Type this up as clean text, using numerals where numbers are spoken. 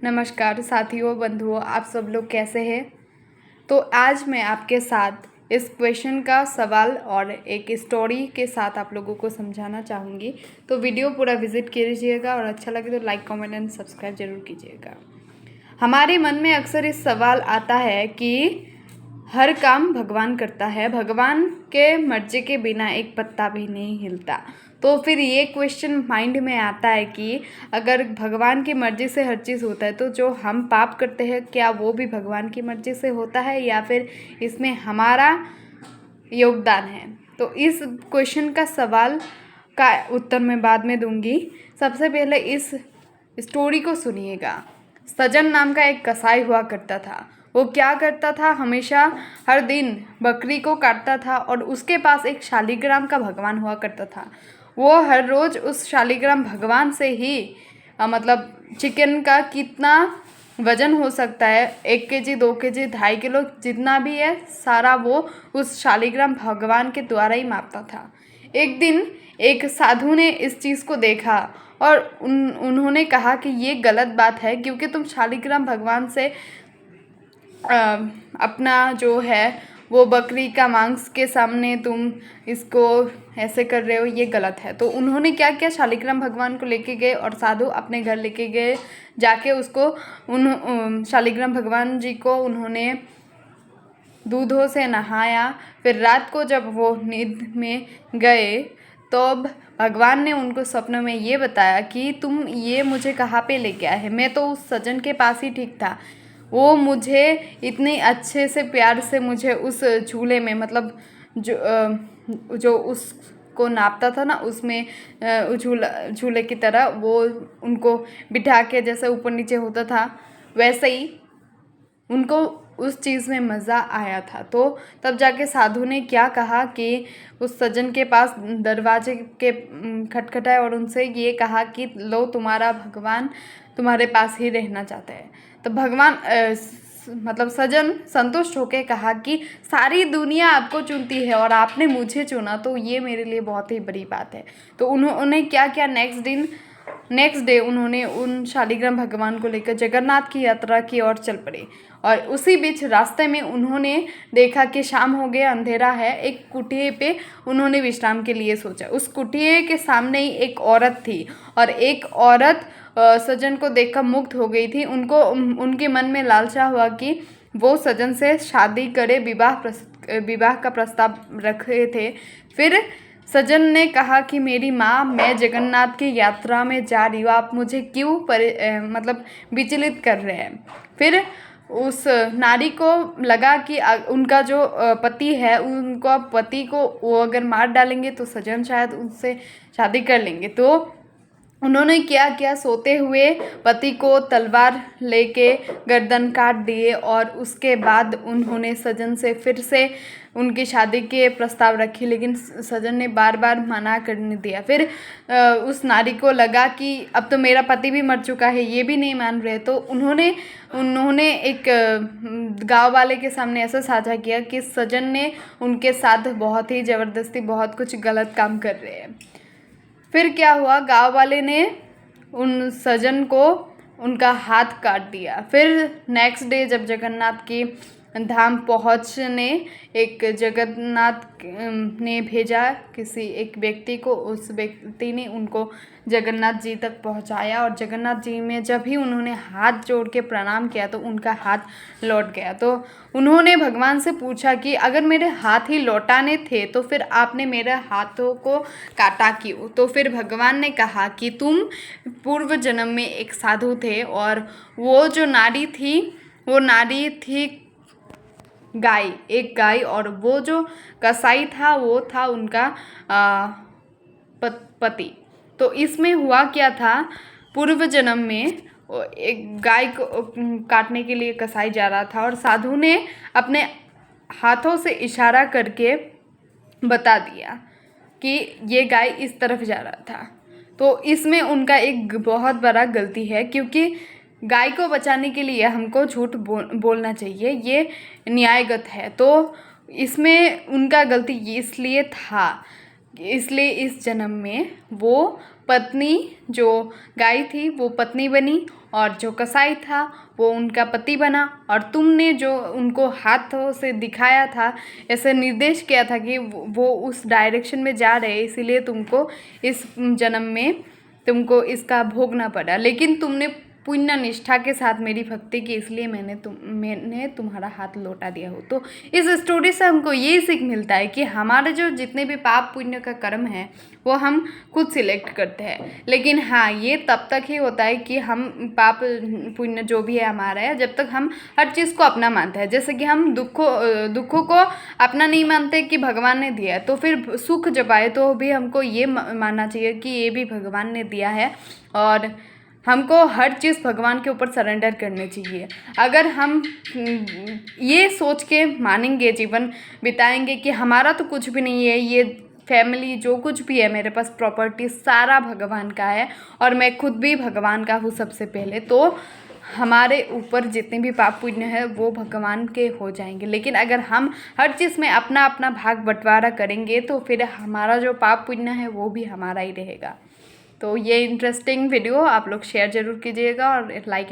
नमस्कार साथियों, बंधुओं, आप सब लोग कैसे हैं। तो आज मैं आपके साथ इस क्वेश्चन का सवाल और एक स्टोरी के साथ आप लोगों को समझाना चाहूँगी। तो वीडियो पूरा विजिट कीजिएगा और अच्छा लगे तो लाइक, कमेंट एंड सब्सक्राइब जरूर कीजिएगा। हमारे मन में अक्सर इस सवाल आता है कि हर काम भगवान करता है, भगवान के मर्जी के बिना एक पत्ता भी नहीं हिलता। तो फिर ये क्वेश्चन माइंड में आता है कि अगर भगवान की मर्जी से हर चीज़ होता है तो जो हम पाप करते हैं क्या वो भी भगवान की मर्जी से होता है या फिर इसमें हमारा योगदान है। तो इस क्वेश्चन का सवाल का उत्तर मैं बाद में दूंगी। सबसे पहले इस स्टोरी को सुनिएगा। सजन नाम का एक कसाई हुआ करता था। वो क्या करता था, हमेशा हर दिन बकरी को काटता था और उसके पास एक शालिग्राम का भगवान हुआ करता था। वो हर रोज़ उस शालिग्राम भगवान से ही मतलब चिकन का कितना वज़न हो सकता है, 1 केजी, 2 केजी, 2.5 किलो, जितना भी है सारा वो उस शालिग्राम भगवान के द्वारा ही मापता था। एक दिन एक साधु ने इस चीज़ को देखा और उन्होंने कहा कि ये गलत बात है, क्योंकि तुम शालिग्राम भगवान से अपना जो है वो बकरी का मांस के सामने तुम इसको ऐसे कर रहे हो, ये गलत है। तो उन्होंने क्या किया, शालिग्राम भगवान को लेके गए और साधु अपने घर लेके गए। जाके उसको शालिग्राम भगवान जी को उन्होंने दूधों से नहाया। फिर रात को जब वो नींद में गए तो भगवान ने उनको सपने में ये बताया कि तुम ये मुझे कहाँ पे लेके आए हैं, मैं तो उस सज्जन के पास ही ठीक था। वो मुझे इतने अच्छे से प्यार से मुझे उस झूले में मतलब जो उसको नापता था ना, उसमें झूले की तरह वो उनको बिठा के जैसे ऊपर नीचे होता था वैसे ही उनको उस चीज़ में मज़ा आया था। तो तब जाके साधु ने क्या कहा कि उस सज्जन के पास दरवाजे के खटखटाए और उनसे ये कहा कि लो, तुम्हारा भगवान तुम्हारे पास ही रहना चाहता है। तो भगवान मतलब सज्जन संतुष्ट होकर कहा कि सारी दुनिया आपको चुनती है और आपने मुझे चुना, तो ये मेरे लिए बहुत ही बड़ी बात है। तो उन्होंने क्या किया, नेक्स्ट डे उन्होंने उन शालिग्राम भगवान को लेकर जगन्नाथ की यात्रा की ओर चल पड़े। और उसी बीच रास्ते में उन्होंने देखा कि शाम हो गया, अंधेरा है। एक कुटिया पे उन्होंने विश्राम के लिए सोचा। उस कुटिया के सामने ही एक औरत थी और एक औरत सज्जन को देखकर मुग्ध हो गई थी। उनके मन में लालसा हुआ कि वो सज्जन से शादी करे, विवाह का प्रस्ताव रखे थे। फिर सज्जन ने कहा कि मेरी माँ, मैं जगन्नाथ की यात्रा में जा रही हूँ, आप मुझे क्यों मतलब विचलित कर रहे हैं। फिर उस नारी को लगा कि उनका जो पति है, उनका पति को वो अगर मार डालेंगे तो सज्जन शायद उनसे शादी कर लेंगे। तो उन्होंने क्या किया, सोते हुए पति को तलवार लेके गर्दन काट दिए और उसके बाद उन्होंने सज्जन से फिर से उनकी शादी के प्रस्ताव रखे, लेकिन सज्जन ने बार बार मना करने दिया। फिर उस नारी को लगा कि अब तो मेरा पति भी मर चुका है, ये भी नहीं मान रहे। तो उन्होंने एक गांव वाले के सामने ऐसा साझा किया कि सज्जन ने उनके साथ बहुत ही ज़बरदस्ती बहुत कुछ गलत काम कर रहे हैं। फिर क्या हुआ, गांव वाले ने उन सज्जन को उनका हाथ काट दिया। फिर नेक्स्ट डे जब जगन्नाथ की धाम पहुंचने एक जगन्नाथ ने भेजा किसी एक व्यक्ति को, उस व्यक्ति ने उनको जगन्नाथ जी तक पहुंचाया और जगन्नाथ जी में जब ही उन्होंने हाथ जोड़ के प्रणाम किया तो उनका हाथ लौट गया। तो उन्होंने भगवान से पूछा कि अगर मेरे हाथ ही लौटाने थे तो फिर आपने मेरे हाथों को काटा क्यों। तो फिर भगवान ने कहा कि तुम पूर्व जन्म में एक साधु थे और वो जो नारी थी वो नारी थी गाय, एक गाय, और वो जो कसाई था वो था उनका पति। तो इसमें हुआ क्या था, पूर्व जन्म में एक गाय को काटने के लिए कसाई जा रहा था और साधु ने अपने हाथों से इशारा करके बता दिया कि ये गाय इस तरफ जा रहा था। तो इसमें उनका एक बहुत बड़ा गलती है, क्योंकि गाय को बचाने के लिए हमको झूठ बोलना चाहिए, ये न्यायगत है। तो इसमें उनका गलती इसलिए था, इसलिए इस जन्म में वो पत्नी जो गाय थी वो पत्नी बनी और जो कसाई था वो उनका पति बना, और तुमने जो उनको हाथों से दिखाया था, ऐसे निर्देश किया था कि वो उस डायरेक्शन में जा रहे, इसीलिए तुमको इस जन्म में तुमको इसका भोगना पड़ा। लेकिन तुमने पुण्य निष्ठा के साथ मेरी भक्ति की, इसलिए मैंने तुम्हारा हाथ लौटा दिया हो। तो इस स्टोरी से हमको ये सीख मिलता है कि हमारे जो जितने भी पाप पुण्य का कर्म है वो हम खुद सिलेक्ट करते हैं। लेकिन हाँ, ये तब तक ही होता है कि हम पाप पुण्य जो भी है हमारा है, जब तक हम हर चीज़ को अपना मानते हैं। जैसे कि हम दुखों को अपना नहीं मानते कि भगवान ने दिया है, तो फिर सुख जब आए तो भी हमको ये मानना चाहिए कि ये भी भगवान ने दिया है, और हमको हर चीज़ भगवान के ऊपर सरेंडर करनी चाहिए। अगर हम ये सोच के मानेंगे, जीवन बिताएंगे कि हमारा तो कुछ भी नहीं है, ये फैमिली जो कुछ भी है मेरे पास, प्रॉपर्टी सारा भगवान का है और मैं खुद भी भगवान का हूँ सबसे पहले, तो हमारे ऊपर जितने भी पाप पुण्य है वो भगवान के हो जाएंगे। लेकिन अगर हम हर चीज़ में अपना अपना भाग बंटवारा करेंगे तो फिर हमारा जो पाप पुण्य है वो भी हमारा ही रहेगा। तो ये इंटरेस्टिंग वीडियो आप लोग शेयर ज़रूर कीजिएगा और लाइक